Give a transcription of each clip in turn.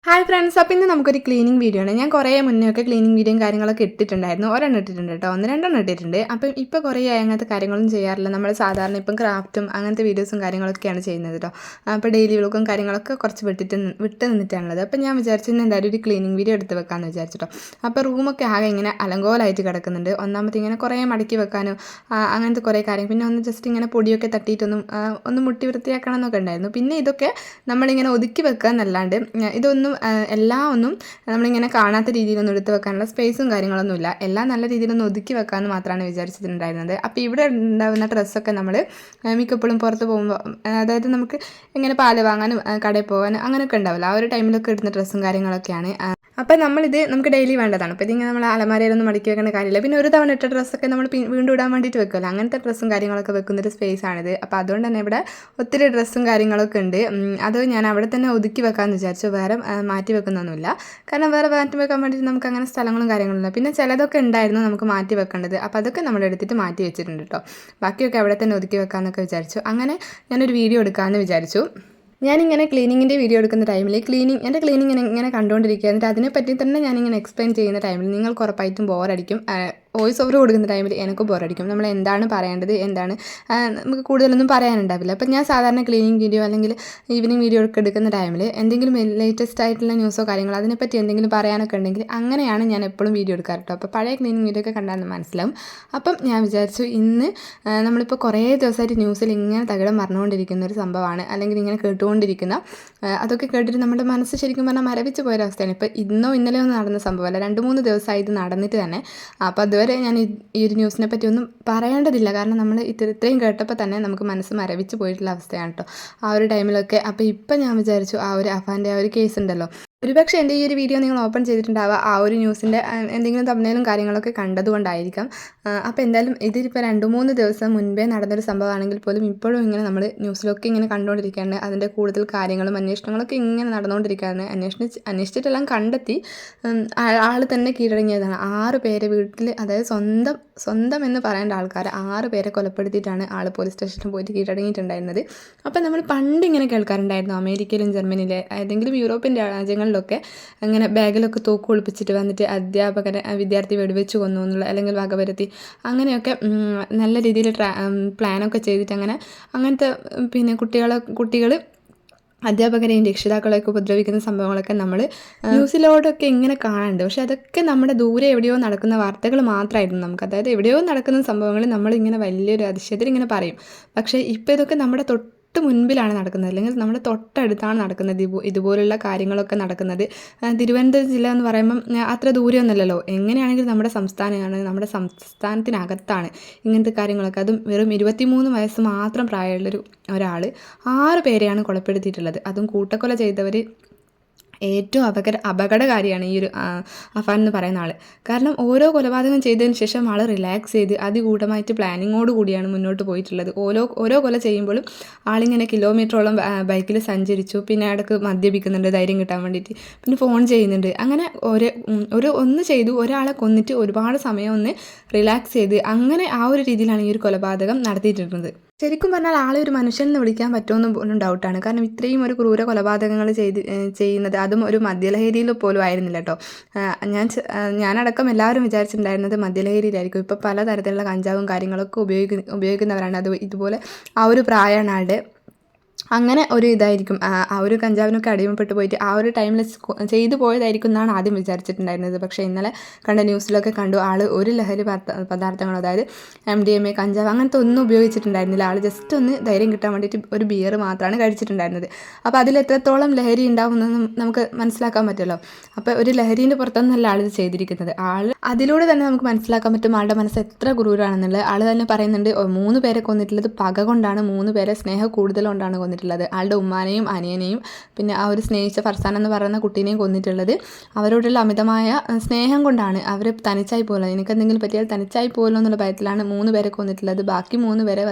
Hi friends, അപ്പോൾ ഇന്ന് നമുക്കൊരു ക്ലീനിങ് വീഡിയോ ആണ്. ഞാൻ കുറേ മുന്നേ ഒക്കെ ക്ലീനിങ് വീഡിയോയും കാര്യങ്ങളൊക്കെ ഇട്ടിട്ടുണ്ടായിരുന്നു. ഒരെണ്ണം ഇട്ടിട്ടുണ്ട് കേട്ടോ, ഒന്ന് രണ്ടെണ്ണം ഇട്ടിട്ടുണ്ട്. അപ്പം ഇപ്പോൾ കുറേ ആയി അങ്ങനത്തെ കാര്യങ്ങളൊന്നും ചെയ്യാറില്ല. നമ്മൾ സാധാരണ ഇപ്പം ക്രാഫ്റ്റും അങ്ങനത്തെ വീഡിയോസും കാര്യങ്ങളൊക്കെയാണ് ചെയ്യുന്നത് കേട്ടോ. അപ്പോൾ ഡെയിലി വ്ളോഗും കാര്യങ്ങളൊക്കെ കുറച്ച് വിട്ട് നിന്നിട്ടാണുള്ളത്. അപ്പോൾ ഞാൻ വിചാരിച്ചു ഇന്ന് എന്തായാലും ഒരു ക്ലീനിങ് വീഡിയോ എടുത്ത് വെക്കാമെന്ന് വിചാരിച്ചിട്ടോ. അപ്പോൾ റൂമൊക്കെ ആകെ ഇങ്ങനെ അലങ്കോലമായിട്ട് കിടക്കുന്നുണ്ട്. ഒന്നാമത്തെ ഇങ്ങനെ കുറേ മടക്കി വെക്കാനും അങ്ങനത്തെ കുറേ കാര്യം, പിന്നെ ഒന്ന് ജസ്റ്റ് ഇങ്ങനെ പൊടിയൊക്കെ ഒന്ന് മുട്ടി വൃത്തിയാക്കണം എന്നൊക്കെ ഉണ്ടായിരുന്നു. പിന്നെ ഇതൊക്കെ നമ്മളിങ്ങനെ ഒതുക്കി വെക്കുക എന്നല്ലാണ്ട് ഇതൊന്നും ഒന്നും നമ്മളിങ്ങനെ കാണാത്ത രീതിയിലൊന്നും എടുത്ത് വെക്കാനുള്ള സ്പേസും കാര്യങ്ങളൊന്നുമില്ല. എല്ലാം നല്ല രീതിയിലൊന്ന് ഒതുക്കി വെക്കാമെന്ന് മാത്രമാണ് വിചാരിച്ചിട്ടുണ്ടായിരുന്നത്. അപ്പോൾ ഇവിടെ ഉണ്ടാകുന്ന ഡ്രസ്സൊക്കെ നമ്മൾ മിക്കപ്പോഴും പുറത്ത് പോകുമ്പോൾ, അതായത് നമുക്ക് ഇങ്ങനെ പാല് വാങ്ങാനും കടയിൽ പോകാനും അങ്ങനെയൊക്കെ ഉണ്ടാവില്ല, ആ ഒരു ടൈമിലൊക്കെ ഇടുന്ന ഡ്രസ്സും കാര്യങ്ങളൊക്കെയാണ്. അപ്പോൾ നമുക്ക് ഡെയിലി വേണ്ടതാണ്. അപ്പോൾ ഇതിങ്ങനെ നമ്മൾ അലമാരയിലൊന്നും മടക്കി വെക്കേണ്ട കാര്യമില്ല. പിന്നെ ഒരു തവണ ഇട്ട ഡ്രസ്സൊക്കെ നമ്മൾ വീണ്ടും ഇടാൻ വേണ്ടിയിട്ട് വെക്കുമല്ലോ, അങ്ങനത്തെ ഡ്രസ്സും കാര്യങ്ങളൊക്കെ വെക്കുന്നൊരു സ്പേസാണിത്. അപ്പോൾ അതുകൊണ്ട് തന്നെ ഇവിടെ ഒത്തിരി ഡ്രസ്സും കാര്യങ്ങളൊക്കെ ഉണ്ട്. അത് ഞാൻ അവിടെ തന്നെ ഒതുക്കി വെക്കാമെന്ന് വിചാരിച്ചു, വേറെ മാറ്റി വെക്കുന്നൊന്നുമില്ല. കാരണം വേറെ മാറ്റി വെക്കാൻ വേണ്ടിയിട്ട് നമുക്ക് അങ്ങനെ സ്ഥലങ്ങളും കാര്യങ്ങളില്ല. പിന്നെ ചിലതൊക്കെ ഉണ്ടായിരുന്നു നമുക്ക് മാറ്റി വെക്കേണ്ടത്, അപ്പോൾ അതൊക്കെ നമ്മൾ എടുത്തിട്ട് മാറ്റി വെച്ചിട്ടുണ്ട് കേട്ടോ. ബാക്കിയൊക്കെ അവിടെ തന്നെ ഒതുക്കി വെക്കാമെന്നൊക്കെ വിചാരിച്ചു. അങ്ങനെ ഞാനൊരു വീഡിയോ എടുക്കാമെന്ന് വിചാരിച്ചു. ഞാനിങ്ങനെ ക്ലീനിങ്ങിൻ്റെ വീഡിയോ എടുക്കുന്ന ടൈമിൽ എൻ്റെ ക്ലീനിങ് ഇങ്ങനെ കണ്ടുകൊണ്ടിരിക്കുക, എന്നിട്ട് അതിനെപ്പറ്റി തന്നെ ഞാനിങ്ങനെ എക്സ്പ്ലെയിൻ ചെയ്യുന്ന ടൈമിൽ നിങ്ങൾക്ക് ഉറപ്പായിട്ടും ബോറടിക്കും. വോയിസ് ഓവർ കൊടുക്കുന്ന ടൈമിൽ എനിക്ക് ബോറടിക്കും. നമ്മൾ എന്താണ് പറയേണ്ടത്, നമുക്ക് കൂടുതലൊന്നും പറയാനുണ്ടാവില്ല. അപ്പം ഞാൻ സാധാരണ ക്ലീനിങ് വീഡിയോ അല്ലെങ്കിൽ ഈവനിങ് വീഡിയോ ഒക്കെ എടുക്കുന്ന ടൈമിൽ എന്തെങ്കിലും ലേറ്റസ്റ്റ് ആയിട്ടുള്ള ന്യൂസോ കാര്യങ്ങളോ അതിനെപ്പറ്റി എന്തെങ്കിലും പറയാനൊക്കെ ഉണ്ടെങ്കിൽ അങ്ങനെയാണ് ഞാൻ എപ്പോഴും വീഡിയോ എടുക്കാറ് കേട്ടോ. അപ്പോൾ പഴയ ക്ലീനിങ് വീഡിയോ ഒക്കെ കണ്ടാൽ മനസ്സിലാവും. അപ്പം ഞാൻ വിചാരിച്ചു ഇന്ന് നമ്മളിപ്പോൾ കുറേ ദിവസമായിട്ട് ന്യൂസിൽ ഇങ്ങനെ തകിടം മറന്നുകൊണ്ടിരിക്കുന്ന ഒരു സംഭവമാണ്, അല്ലെങ്കിൽ ഇങ്ങനെ കേട്ടുകൊണ്ടിരിക്കുന്ന, അതൊക്കെ കേട്ടിട്ട് നമ്മുടെ മനസ്സ് ശരിക്കും പറഞ്ഞാൽ മരവിച്ച് പോയൊരവസ്ഥയാണ്. ഇപ്പോൾ ഇന്നോ ഇന്നലെയോ നടന്ന സംഭവമല്ല, 2-3 ദിവസമായി ഇത് നടന്നിട്ട് തന്നെ. അപ്പോൾ അതുവരെ ഞാൻ ഈ ഒരു ന്യൂസിനെ പറ്റി ഒന്നും പറയേണ്ടതില്ല, കാരണം നമ്മൾ ഇത്രയും കേട്ടപ്പോൾ തന്നെ നമുക്ക് മനസ്സ് മരവിച്ച് പോയിട്ടുള്ള അവസ്ഥയാണ് കേട്ടോ ആ ഒരു ടൈമിലൊക്കെ. അപ്പോൾ ഇപ്പം ഞാൻ വിചാരിച്ചു ആ ഒരു അഫാൻ്റെ ആ ഒരു കേസ് ഉണ്ടല്ലോ, ഒരുപക്ഷെ എൻ്റെ ഈ ഒരു വീഡിയോ നിങ്ങൾ ഓപ്പൺ ചെയ്തിട്ടുണ്ടാവുക ആ ഒരു ന്യൂസിൻ്റെ എന്തെങ്കിലും തമ്മിലും കാര്യങ്ങളൊക്കെ കണ്ടതുകൊണ്ടായിരിക്കാം. അപ്പോൾ എന്തായാലും ഇതിപ്പോൾ 2-3 ദിവസം മുൻപേ നടന്നൊരു സംഭവമാണെങ്കിൽ പോലും ഇപ്പോഴും ഇങ്ങനെ നമ്മൾ ന്യൂസിലൊക്കെ ഇങ്ങനെ കണ്ടുകൊണ്ടിരിക്കുകയാണ്. അതിൻ്റെ കൂടുതൽ കാര്യങ്ങളും അന്വേഷണങ്ങളൊക്കെ ഇങ്ങനെ നടന്നുകൊണ്ടിരിക്കുകയാണ്. അന്വേഷിച്ചിട്ടെല്ലാം കണ്ടെത്തി ആൾ തന്നെ കീഴടങ്ങിയതാണ്. 6 പേരെ വീട്ടിൽ, അതായത് സ്വന്തം എന്ന് പറയേണ്ട ആൾക്കാർ 6 പേരെ കൊലപ്പെടുത്തിയിട്ടാണ് ആൾ പോലീസ് സ്റ്റേഷനിൽ പോയിട്ട് കീഴടങ്ങിയിട്ടുണ്ടായിരുന്നത്. അപ്പോൾ നമ്മൾ പണ്ട് ഇങ്ങനെ കേൾക്കാറുണ്ടായിരുന്നു, അമേരിക്കയിലും ജർമ്മനിയിലെ ഏതെങ്കിലും യൂറോപ്യൻ രാജ്യങ്ങളിലൊക്കെ അങ്ങനെ ബാഗിലൊക്കെ തോക്ക് ഒളിപ്പിച്ചിട്ട് വന്നിട്ട് വിദ്യാർത്ഥി വെടിവെച്ച് കൊന്നു എന്നുള്ള, അല്ലെങ്കിൽ വകവരുത്തി അങ്ങനെയൊക്കെ നല്ല രീതിയിൽ പ്ലാനൊക്കെ ചെയ്തിട്ട് അങ്ങനത്തെ പിന്നെ കുട്ടികൾ അധ്യാപകരെയും രക്ഷിതാക്കളെയൊക്കെ ഉപദ്രവിക്കുന്ന സംഭവങ്ങളൊക്കെ നമ്മൾ ന്യൂസിലോടൊക്കെ ഇങ്ങനെ കാണാനുണ്ട്. പക്ഷെ അതൊക്കെ നമ്മുടെ ദൂരെ എവിടെയോ നടക്കുന്ന വാർത്തകൾ മാത്രമായിരുന്നു നമുക്ക്. അതായത് എവിടെയോ നടക്കുന്ന സംഭവങ്ങൾ നമ്മളിങ്ങനെ വലിയൊരു അതിശയത്തിൽ ഇങ്ങനെ പറയും. പക്ഷേ ഇപ്പോൾ ഇതൊക്കെ നമ്മുടെ മുൻപിലാണ് നടക്കുന്നത്, അല്ലെങ്കിൽ നമ്മുടെ തൊട്ടടുത്താണ് നടക്കുന്നത്. ഇതുപോലുള്ള കാര്യങ്ങളൊക്കെ നടക്കുന്നത് തിരുവനന്തപുരം ജില്ല എന്ന് പറയുമ്പം അത്ര ദൂരമൊന്നുമല്ലല്ലോ. എങ്ങനെയാണെങ്കിലും നമ്മുടെ സംസ്ഥാനമാണ്, നമ്മുടെ സംസ്ഥാനത്തിനകത്താണ് ഇങ്ങനത്തെ കാര്യങ്ങളൊക്കെ. അതും വെറും 23 വയസ്സ് മാത്രം പ്രായമുള്ളൊരു ഒരാൾ 6 പേരെയാണ് കൊലപ്പെടുത്തിയിട്ടുള്ളത്. അതും കൂട്ടക്കൊല ചെയ്തവർ ഏറ്റവും അപകടകാരിയാണ് ഈ ഒരു അഫാൻ എന്ന് പറയുന്ന ആൾ. കാരണം ഓരോ കൊലപാതകം ചെയ്തതിന് ശേഷം ആൾ റിലാക്സ് ചെയ്ത് അതിഗൂഢമായിട്ട് പ്ലാനിങ്ങോട് കൂടിയാണ് മുന്നോട്ട് പോയിട്ടുള്ളത്. ഓരോ കൊല ചെയ്യുമ്പോഴും ആളിങ്ങനെ കിലോമീറ്ററോളം ബൈക്കിൽ സഞ്ചരിച്ചു. പിന്നെ ഇടയ്ക്ക് മദ്യപിക്കുന്നുണ്ട് ധൈര്യം കിട്ടാൻ വേണ്ടിയിട്ട്, പിന്നെ ഫോൺ ചെയ്യുന്നുണ്ട്. അങ്ങനെ ഒന്ന് ചെയ്തു, ഒരാളെ കൊന്നിട്ട് ഒരുപാട് സമയം ഒന്ന് റിലാക്സ് ചെയ്ത്, അങ്ങനെ ആ ഒരു രീതിയിലാണ് ഈ ഒരു കൊലപാതകം നടത്തിയിട്ടുള്ളത്. ശരിക്കും പറഞ്ഞാൽ ആളെ ഒരു മനുഷ്യനെന്ന് വിളിക്കാൻ പറ്റുമെന്ന് പോലും ഡൗട്ടാണ്. കാരണം ഇത്രയും ഒരു ക്രൂര കൊലപാതകങ്ങൾ ചെയ്യുന്നത്, അതും ഒരു മദ്യലഹരിയിൽ പോലും ആയിരുന്നില്ല കേട്ടോ. ഞാനടക്കം എല്ലാവരും വിചാരിച്ചിട്ടുണ്ടായിരുന്നത് മദ്യലഹരിയിലായിരിക്കും. ഇപ്പോൾ പലതരത്തിലുള്ള കഞ്ചാവും കാര്യങ്ങളൊക്കെ ഉപയോഗിക്കുന്നവരാണ്. ഇതുപോലെ ആ ഒരു പ്രായമാണ് ആളുടെ. അങ്ങനെ ഒരു ഇതായിരിക്കും, ആ ഒരു കഞ്ചാവിനൊക്കെ അടിമപ്പെട്ട് പോയിട്ട് ആ ഒരു ടൈമിൽ ചെയ്തു പോയതായിരിക്കും എന്നാണ് ആദ്യം വിചാരിച്ചിട്ടുണ്ടായിരുന്നത്. പക്ഷേ ഇന്നലെ കണ്ട ന്യൂസിലൊക്കെ കണ്ടു ആൾ ഒരു ലഹരി പദാർത്ഥങ്ങളോ, അതായത് MDMA, കഞ്ചാവ് അങ്ങനത്തെ ഒന്നും ഉപയോഗിച്ചിട്ടുണ്ടായിരുന്നില്ല. ആൾ ജസ്റ്റ് ഒന്ന് ധൈര്യം കിട്ടാൻ വേണ്ടിയിട്ട് ഒരു ബിയർ മാത്രമാണ് കഴിച്ചിട്ടുണ്ടായിരുന്നത്. അപ്പോൾ അതിൽ എത്രത്തോളം ലഹരി ഉണ്ടാവുമെന്ന് നമുക്ക് മനസ്സിലാക്കാൻ പറ്റുമല്ലോ. അപ്പോൾ ഒരു ലഹരീൻ്റെ പുറത്തൊന്നല്ല ആൾ ഇത് ചെയ്തിരിക്കുന്നത്. അതിലൂടെ തന്നെ നമുക്ക് മനസ്സിലാക്കാൻ പറ്റും ആളുടെ മനസ്സ് എത്ര ക്രൂരാണെന്നുള്ളത്. ആൾ തന്നെ പറയുന്നുണ്ട് 3 പേരെ കൊന്നിട്ടുള്ളത് പക കൊണ്ടാണ്, 3 പേരെ സ്നേഹം കൂടുതൽ കൊണ്ടാണ് കൊന്നിട്ടുള്ളത്. ആളുടെ ഉമ്മാനെയും അനിയനെയും പിന്നെ ആ ഒരു സ്നേഹിച്ച ഫർസാൻ എന്ന് പറയുന്ന കുട്ടീനെയും കൊന്നിട്ടുള്ളത് അവരോടുള്ള അമിതമായ സ്നേഹം കൊണ്ടാണ്. അവർ തനിച്ചായി പോലോ, എനിക്ക് എന്തെങ്കിലും പറ്റിയാൽ തനിച്ചായി പോലോ എന്നുള്ള ഭയത്തിലാണ് 3 പേരെ കൊന്നിട്ടുള്ളത്. ബാക്കി 3 പേരെ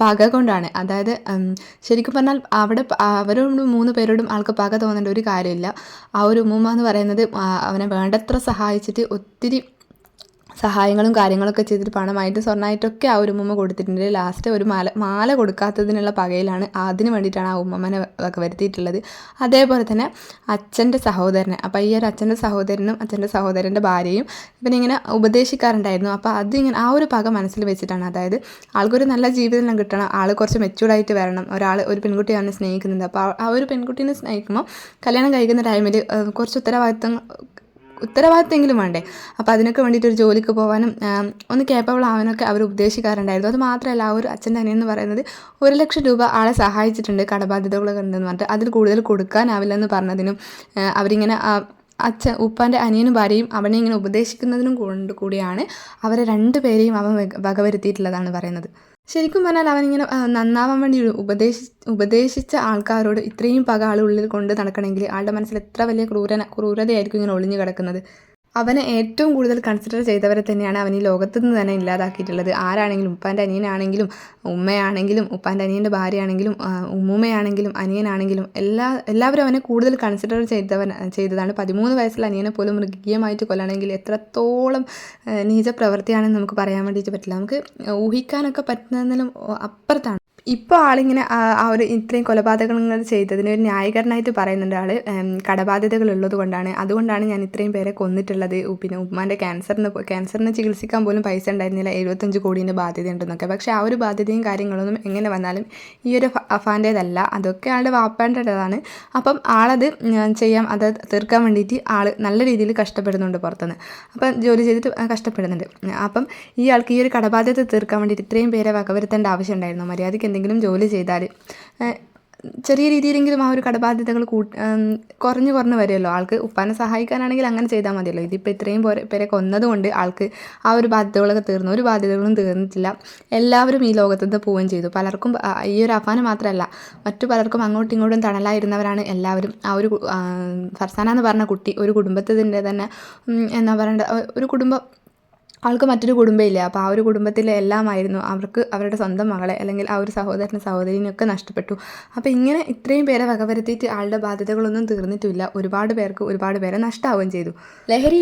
പക കൊണ്ടാണ്. അതായത് ശരിക്കും പറഞ്ഞാൽ അവരോട് 3 പേരോടും ആൾക്ക് പക തോന്നേണ്ട ഒരു കാര്യമില്ല. ആ ഒരു ഉമ്മ എന്ന് പറയുന്നത് അവനെ വേണ്ടത്ര സഹായിച്ചിട്ട് ഒത്തിരി സഹായങ്ങളും കാര്യങ്ങളൊക്കെ ചെയ്തിട്ട് പണമായിട്ട് സ്വർണ്ണമായിട്ടൊക്കെ ആ ഒരു ഉമ്മ കൊടുത്തിട്ടുണ്ട്. ലാസ്റ്റ് ഒരു മാല കൊടുക്കാത്തതിനുള്ള പകയിലാണ് അതിന് വേണ്ടിയിട്ടാണ് ആ ഉമ്മമ്മനെ ഒക്കെ വരുത്തിയിട്ടുള്ളത്. അതേപോലെ തന്നെ അച്ഛൻ്റെ സഹോദരനെ, അപ്പോൾ ഈ ഒരു അച്ഛൻ്റെ സഹോദരനും അച്ഛൻ്റെ സഹോദരൻ്റെ ഭാര്യയും ഇവനിങ്ങനെ ഉപദേശിക്കാറുണ്ടായിരുന്നു. അപ്പോൾ അതിങ്ങനെ ആ ഒരു പക മനസ്സിൽ വെച്ചിട്ടാണ്, അതായത് ആൾക്കൊരു നല്ല ജീവിതം കിട്ടണം, ആൾ കുറച്ച് മെച്യൂർഡായിട്ട് വരണം, ഒരു പെൺകുട്ടിയാണ് സ്നേഹിക്കുന്നത്. അപ്പോൾ ആ ഒരു പെൺകുട്ടീനെ സ്നേഹിക്കുമ്പോൾ കല്യാണം കഴിക്കുന്ന ടൈമിൽ കുറച്ച് ഉത്തരവാദിത്തമെങ്കിലും വേണ്ടേ. അപ്പോൾ അതിനൊക്കെ വേണ്ടിയിട്ട് ഒരു ജോലിക്ക് പോകാനും ഒന്ന് കേപ്പബിൾ ആവാനൊക്കെ അവർ ഉപദേശിക്കാറുണ്ടായിരുന്നു. അത് മാത്രമല്ല ആ ഒരു അച്ഛൻ്റെ അനിയൻ എന്ന് പറയുന്നത് 1 ലക്ഷം രൂപ ആളെ സഹായിച്ചിട്ടുണ്ട് കടബാധ്യതകളൊക്കെ ഉണ്ടെന്ന് പറഞ്ഞിട്ട്. അതിൽ കൂടുതൽ കൊടുക്കാനാവില്ലെന്ന് പറഞ്ഞതിനും അവരിങ്ങനെ ഉപ്പാൻ്റെ അനിയനും ഭാര്യയും അവനെ ഇങ്ങനെ ഉപദേശിക്കുന്നതിനും കൂടിയാണ് അവരെ 2 പേരെയും അവൻ വകവരുത്തിയിട്ടുള്ളതാണ് പറയുന്നത്. ശരിക്കും പറഞ്ഞാൽ അവനിങ്ങനെ നന്നാവാൻ വേണ്ടി ഉപദേശിച്ച ആൾക്കാരോട് ഇത്രയും പക ആളുള്ളിൽ കൊണ്ട് നടക്കണമെങ്കിൽ ആളുടെ മനസ്സിൽ എത്ര വലിയ ക്രൂരതയായിരിക്കും ഇങ്ങനെ ഒളിഞ്ഞു കിടക്കുന്നത്. അവനെ ഏറ്റവും കൂടുതൽ കൺസിഡർ ചെയ്തവരെ തന്നെയാണ് അവൻ ഈ ലോകത്തു നിന്ന് തന്നെ ഇല്ലാതാക്കിയിട്ടുള്ളത്. ആരാണെങ്കിലും, ഉപ്പാൻ്റെ അനിയനാണെങ്കിലും ഉമ്മയാണെങ്കിലും ഉപ്പാൻ്റെ അനിയൻ്റെ ഭാര്യയാണെങ്കിലും ഉമ്മൂമ്മയാണെങ്കിലും അനിയനാണെങ്കിലും എല്ലാവരും അവനെ കൂടുതൽ കൺസിഡർ ചെയ്തതാണ്. 13 വയസ്സുള്ള അനിയനെ പോലും മൃഗീയമായിട്ട് കൊല്ലണമെങ്കിൽ എത്രത്തോളം നീച പ്രവൃത്തിയാണെന്ന് നമുക്ക് പറയാൻ വേണ്ടിയിട്ട് പറ്റില്ല. നമുക്ക് ഊഹിക്കാനൊക്കെ പറ്റുന്നതിനും അപ്പുറത്താണ്. ഇപ്പോൾ ആളിങ്ങനെ ഒരു ഇത്രയും കൊലപാതകങ്ങൾ ചെയ്തതിന് ഒരു ന്യായീകരണമായിട്ട് പറയുന്നുണ്ട്. ആൾ കടബാധ്യതകൾ ഉള്ളത് കൊണ്ടാണ്, അതുകൊണ്ടാണ് ഞാൻ ഇത്രയും പേരെ കൊന്നിട്ടുള്ളത്. പിന്നെ ഉമ്മാൻ്റെ ക്യാൻസറിന് ചികിത്സിക്കാൻ പോലും പൈസ ഉണ്ടായിരുന്നില്ല, 75 കോടീൻ്റെ ബാധ്യത ഉണ്ടെന്നൊക്കെ. പക്ഷേ ആ ഒരു ബാധ്യതയും കാര്യങ്ങളൊന്നും എങ്ങനെ വന്നാലും ഈ ഒരു അഫാൻ്റേതല്ല, അതൊക്കെ ആളുടെ വാപ്പാൻ്റേതാണ്. അപ്പം ആളത് അത് തീർക്കാൻ വേണ്ടിയിട്ട് ആൾ നല്ല രീതിയിൽ കഷ്ടപ്പെടുന്നുണ്ട് പുറത്തുനിന്ന്. അപ്പം ജോലി ചെയ്തിട്ട് കഷ്ടപ്പെടുന്നുണ്ട്. അപ്പം ഈ ആൾക്ക് ഈ ഒരു കടബാധ്യത തീർക്കാൻ വേണ്ടിയിട്ട് ഇത്രയും പേരെ വകവരുത്തേണ്ട ആവശ്യം ഉണ്ടായിരുന്നു. മര്യാദയ്ക്ക് എന്തെങ്കിലും ജോലി ചെയ്താൽ ചെറിയ രീതിയിലെങ്കിലും ആ ഒരു കടബാധ്യതകൾ കുറഞ്ഞു വരുമല്ലോ. ആൾക്ക് ഉപ്പാനെ സഹായിക്കാനാണെങ്കിൽ അങ്ങനെ ചെയ്താൽ മതിയല്ലോ. ഇതിപ്പോൾ ഇത്രയും പേരെ കൊന്നതുകൊണ്ട് ആൾക്ക് ആ ഒരു ബാധ്യതകളൊക്കെ തീർന്നു. ഒരു ബാധ്യതകളും തീർന്നിട്ടില്ല. എല്ലാവരും ഈ ലോകത്തുനിന്ന് പോവുകയും ചെയ്തു. പലർക്കും ഈ ഒരു അഫാന് മാത്രമല്ല, മറ്റു പലർക്കും അങ്ങോട്ടും ഇങ്ങോട്ടും തണലായിരുന്നവരാണ് എല്ലാവരും. ആ ഒരു ഫർസാന എന്ന് പറഞ്ഞ കുട്ടി ഒരു കുടുംബത്തിൻ്റെ തന്നെ എന്താ പറയേണ്ട ഒരു കുടുംബം, ആൾക്ക് മറ്റൊരു കുടുംബമില്ല. അപ്പോൾ ആ ഒരു കുടുംബത്തിലെ എല്ലാമായിരുന്നു അവർക്ക് അവരുടെ സ്വന്തം മകളെ അല്ലെങ്കിൽ ആ ഒരു സഹോദരീനെയൊക്കെ നഷ്ടപ്പെട്ടു. അപ്പോൾ ഇങ്ങനെ ഇത്രയും പേരെ വകവരുത്തിയിട്ട് ആളുടെ ബാധ്യതകളൊന്നും തീർന്നിട്ടില്ല. ഒരുപാട് പേരെ നഷ്ടമാവുകയും ചെയ്തു. ലഹരി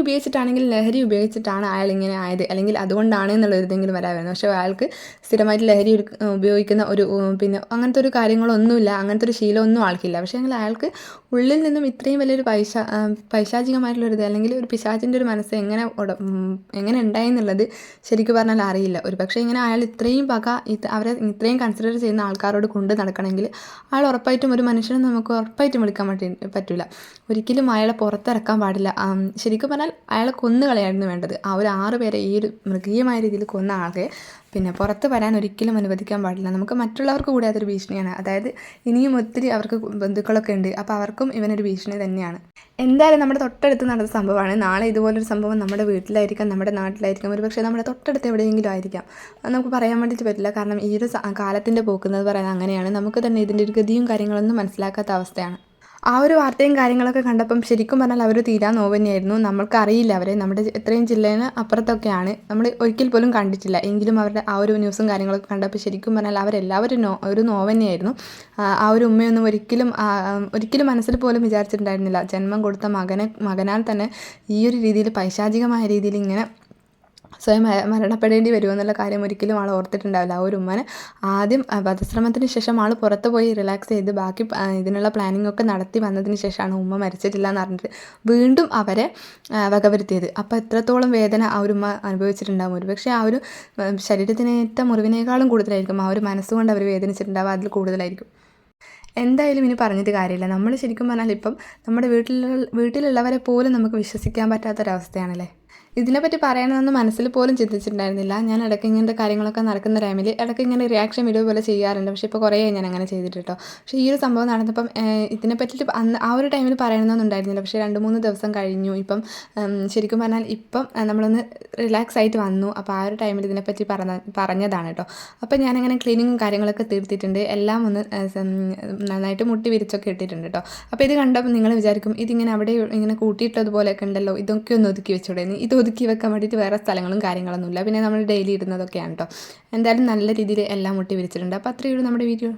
ഉപയോഗിച്ചിട്ടാണ് അയാൾ ഇങ്ങനെ ആയത്, അല്ലെങ്കിൽ അതുകൊണ്ടാണ് എന്നുള്ളൊരിതെങ്കിലും വരാമായിരുന്നു. പക്ഷേ അയാൾക്ക് സ്ഥിരമായിട്ട് ലഹരി ഉപയോഗിക്കുന്ന പിന്നെ അങ്ങനത്തെ ഒരു കാര്യങ്ങളൊന്നുമില്ല, അങ്ങനത്തെ ഒരു ശീലമൊന്നും ആൾക്കില്ല. പക്ഷേ അയാൾക്ക് ഉള്ളിൽ നിന്നും ഇത്രയും വലിയൊരു പൈശാചികമായിട്ടുള്ളൊരിത്, അല്ലെങ്കിൽ ഒരു പിശാചിൻ്റെ ഒരു മനസ്സ് എങ്ങനെ ഉണ്ടായെന്നുള്ളത് ശരിക്കും പറഞ്ഞാൽ അറിയില്ല. പക്ഷേ ഇങ്ങനെ അയാൾ ഇത്രയും അവരെ ഇത്രയും കൺസിഡർ ചെയ്യുന്ന ആൾക്കാരോട് കൊണ്ട് നടക്കണമെങ്കിൽ അയാൾ ഉറപ്പായിട്ടും ഒരു മനുഷ്യനെ നമുക്ക് ഉറപ്പായിട്ടും വിളിക്കാൻ പറ്റില്ല. ഒരിക്കലും അയാളെ പുറത്തിറക്കാൻ പാടില്ല. ശരിക്കും പറഞ്ഞാൽ അയാളെ കൊന്നുകളയായിരുന്നു വേണ്ടത്. ആ ഒരു 6 പേരെ ഈ ഒരു മൃഗീയമായ രീതിയിൽ കൊന്ന ആളെ പിന്നെ പുറത്ത് വരാൻ ഒരിക്കലും അനുവദിക്കാൻ പാടില്ല. നമുക്ക് മറ്റുള്ളവർക്ക് കൂടി അതൊരു ഭീഷണിയാണ്. അതായത് ഇനിയും ഒത്തിരി അവർക്ക് ബന്ധുക്കളൊക്കെ ഉണ്ട്, അപ്പോൾ അവർക്കും ഇവനൊരു ഭീഷണി തന്നെയാണ്. എന്തായാലും നമ്മുടെ തൊട്ടടുത്ത് നടന്ന സംഭവമാണ്. നാളെ ഇതുപോലൊരു സംഭവം നമ്മുടെ വീട്ടിലായിരിക്കാം, നമ്മുടെ നാട്ടിലായിരിക്കാം, ഒരുപക്ഷെ നമ്മുടെ തൊട്ടടുത്ത് എവിടെയെങ്കിലും ആയിരിക്കാം. നമുക്ക് പറയാൻ വേണ്ടിയിട്ട് പറ്റില്ല. കാരണം ഈ ഒരു കാലത്തിൻ്റെ പോക്കുന്നത് പറയുന്നത് അങ്ങനെയാണ്. നമുക്ക് തന്നെ ഇതിൻ്റെ ഒരു ഗതിയും കാര്യങ്ങളൊന്നും മനസ്സിലാക്കാത്ത അവസ്ഥയാണ്. ആ ഒരു വാർത്തയും കാര്യങ്ങളൊക്കെ കണ്ടപ്പം ശരിക്കും പറഞ്ഞാൽ അവർ തീരാ നോവ് തന്നെയായിരുന്നു. നമ്മൾക്കറിയില്ല അവരെ, നമ്മുടെ ഇത്രയും ജില്ലേന് അപ്പുറത്തൊക്കെയാണ്, നമ്മൾ ഒരിക്കൽ പോലും കണ്ടിട്ടില്ല. എങ്കിലും അവരുടെ ആ ഒരു ന്യൂസും കാര്യങ്ങളൊക്കെ കണ്ടപ്പോൾ ശരിക്കും പറഞ്ഞാൽ അവരെല്ലാവരും ഒരു നോവ് തന്നെയായിരുന്നു. ആ ഒരു ഉമ്മയൊന്നും ഒരിക്കലും മനസ്സിൽ പോലും വിചാരിച്ചിട്ടുണ്ടായിരുന്നില്ല ജന്മം കൊടുത്ത മകനാൽ തന്നെ ഈ ഒരു രീതിയിൽ പൈശാചികമായ രീതിയിൽ ഇങ്ങനെ സ്വയം മരണപ്പെടേണ്ടി വരുമെന്നുള്ള കാര്യം ഒരിക്കലും ആൾ ഓർത്തിട്ടുണ്ടാവില്ല. ആ ഒരു ഉമ്മനെ ആദ്യം വധശ്രമത്തിന് ശേഷം ആൾ പുറത്ത് പോയി റിലാക്സ് ചെയ്ത് ബാക്കി ഇതിനുള്ള പ്ലാനിങ് ഒക്കെ നടത്തി വന്നതിന് ശേഷമാണ് ഉമ്മ മരിച്ചിട്ടില്ല എന്ന് പറഞ്ഞിട്ട് വീണ്ടും അവരെ വകവരുത്തിയത്. അപ്പോൾ എത്രത്തോളം വേദന ആ ഒരു ഉമ്മ അനുഭവിച്ചിട്ടുണ്ടാകും. ഒരുപക്ഷെ ആ ഒരു ശരീരത്തിനേറ്റ മുറിവിനേക്കാളും കൂടുതലായിരിക്കും ആ ഒരു മനസ്സുകൊണ്ട് അവർ വേദനിച്ചിട്ടുണ്ടാവുക, അതിൽ കൂടുതലായിരിക്കും. എന്തായാലും ഇനി പറഞ്ഞിട്ട് കാര്യമില്ല. നമ്മൾ ശരിക്കും പറഞ്ഞാൽ ഇപ്പം നമ്മുടെ വീട്ടിലുള്ളവരെ പോലും നമുക്ക് വിശ്വസിക്കാൻ പറ്റാത്തൊരവസ്ഥയാണല്ലേ. ഇതിനെപ്പറ്റി പറയണമെന്ന് മനസ്സിൽ പോലും ചിന്തിച്ചിട്ടുണ്ടായിരുന്നില്ല. ഞാൻ ഇടയ്ക്ക് ഇങ്ങനത്തെ കാര്യങ്ങളൊക്കെ നടക്കുന്ന ടൈമിൽ ഇടയ്ക്ക് ഇങ്ങനെ റിയാക്ഷൻ വീഡിയോ പോലെ ചെയ്യാറുണ്ട്. പക്ഷേ ഇപ്പോൾ കുറേ ഞാൻ അങ്ങനെ ചെയ്തിട്ട് കേട്ടോ. പക്ഷേ ഈ ഒരു സംഭവം നടന്നപ്പം ഇതിനെപ്പറ്റിയിട്ട് ആ ഒരു ടൈമിൽ പറയണമെന്നൊന്നുണ്ടായിരുന്നില്ല. പക്ഷേ 2-3 ദിവസം കഴിഞ്ഞു. ഇപ്പം ശരിക്കും പറഞ്ഞാൽ ഇപ്പം നമ്മളൊന്ന് റിലാക്സ് ആയിട്ട് വന്നു. അപ്പോൾ ആ ഒരു ടൈമിൽ ഇതിനെപ്പറ്റി പറഞ്ഞതാണ് കേട്ടോ. അപ്പം ഞാനങ്ങനെ ക്ലീനിങ്ങും കാര്യങ്ങളൊക്കെ തീർത്തിട്ടുണ്ട്. എല്ലാം ഒന്ന് നന്നായിട്ട് മുട്ടി വിരിച്ചൊക്കെ ഇട്ടിട്ടുണ്ട് കേട്ടോ. അപ്പോൾ ഇത് കണ്ടപ്പോൾ നിങ്ങൾ വിചാരിക്കും ഇതിങ്ങനെ അവിടെ ഇങ്ങനെ കൂട്ടിയിട്ടതുപോലെയൊക്കെ ഉണ്ടല്ലോ, ഇതൊക്കെ ഒന്ന് ഒതുക്കി വെച്ചൂടെ. ഇത് ഒതുക്കി വെക്കാൻ വേണ്ടിയിട്ട് വേറെ സ്ഥലങ്ങളും കാര്യങ്ങളൊന്നുമില്ല. പിന്നെ നമ്മൾ ഡെയിലി ഇടുന്നതൊക്കെയാണ് കേട്ടോ. എന്തായാലും നല്ല രീതിയിൽ എല്ലാം മുട്ടി വിരിച്ചിട്ടുണ്ട്. അപ്പോൾ അത്രയേ ഉള്ളൂ നമ്മുടെ വീഡിയോ.